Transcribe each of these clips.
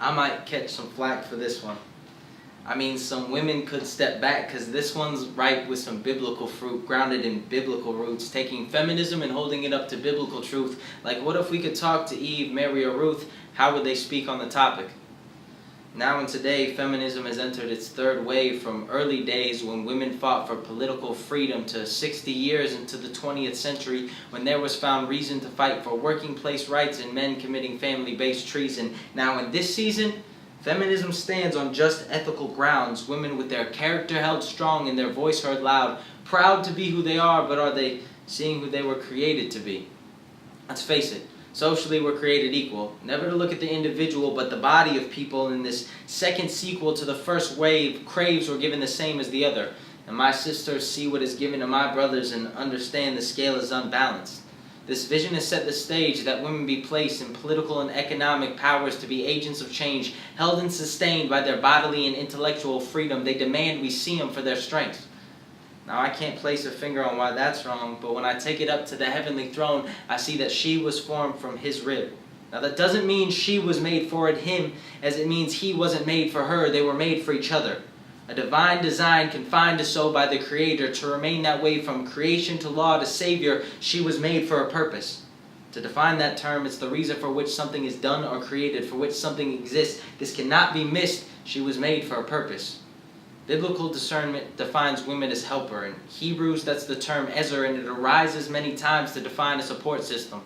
I might catch some flack for this one. I mean, some women could step back because this one's ripe with some biblical fruit, grounded in biblical roots, taking feminism and holding it up to biblical truth. Like, what if we could talk to Eve, Mary, or Ruth? How would they speak on the topic? Now and today, feminism has entered its third wave from early days when women fought for political freedom to 60 years into the 20th century when there was found reason to fight for working place rights and men committing family-based treason. Now in this season, feminism stands on just ethical grounds, women with their character held strong and their voice heard loud, proud to be who they are, but are they seeing who they were created to be? Let's face it. Socially, we're created equal, never to look at the individual, but the body of people in this second sequel to the first wave craves or given the same as the other. And my sisters see what is given to my brothers and understand the scale is unbalanced. This vision has set the stage that women be placed in political and economic powers to be agents of change, held and sustained by their bodily and intellectual freedom. They demand we see them for their strength. Now, I can't place a finger on why that's wrong, but when I take it up to the heavenly throne, I see that she was formed from his rib. Now, that doesn't mean she was made for him, as it means he wasn't made for her. They were made for each other. A divine design confined to so by the Creator to remain that way from creation to law to Savior. She was made for a purpose. To define that term, it's the reason for which something is done or created, for which something exists. This cannot be missed. She was made for a purpose. Biblical discernment defines women as helper. In Hebrews, that's the term ezer, and it arises many times to define a support system.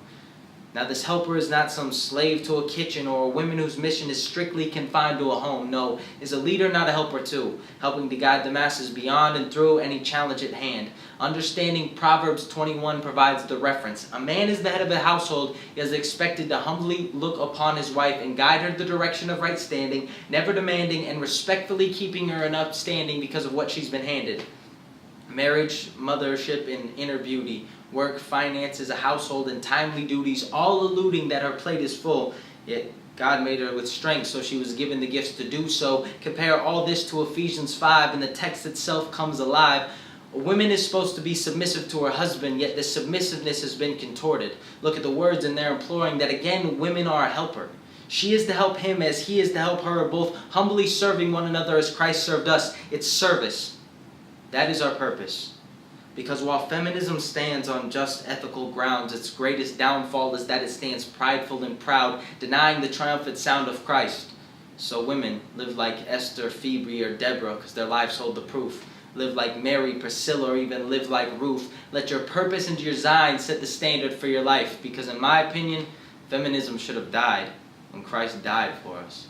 Now, this helper is not some slave to a kitchen or a woman whose mission is strictly confined to a home. No, is a leader, not a helper too, helping to guide the masses beyond and through any challenge at hand. Understanding Proverbs 21 provides the reference. A man is the head of a household. He is expected to humbly look upon his wife and guide her in the direction of right standing, never demanding and respectfully keeping her in upstanding because of what she's been handed. Marriage, mothership, and inner beauty, work, finances, a household, and timely duties, all alluding that her plate is full. Yet God made her with strength, so she was given the gifts to do so. Compare all this to Ephesians 5, and the text itself comes alive. A woman is supposed to be submissive to her husband, yet this submissiveness has been contorted. Look at the words, and they're imploring that again, women are a helper. She is to help him as he is to help her, both humbly serving one another as Christ served us. It's service. That is our purpose. Because while feminism stands on just ethical grounds, its greatest downfall is that it stands prideful and proud, denying the triumphant sound of Christ. So women, live like Esther, Phoebe, or Deborah, because their lives hold the proof. Live like Mary, Priscilla, or even live like Ruth. Let your purpose and your design set the standard for your life, because in my opinion, feminism should have died when Christ died for us.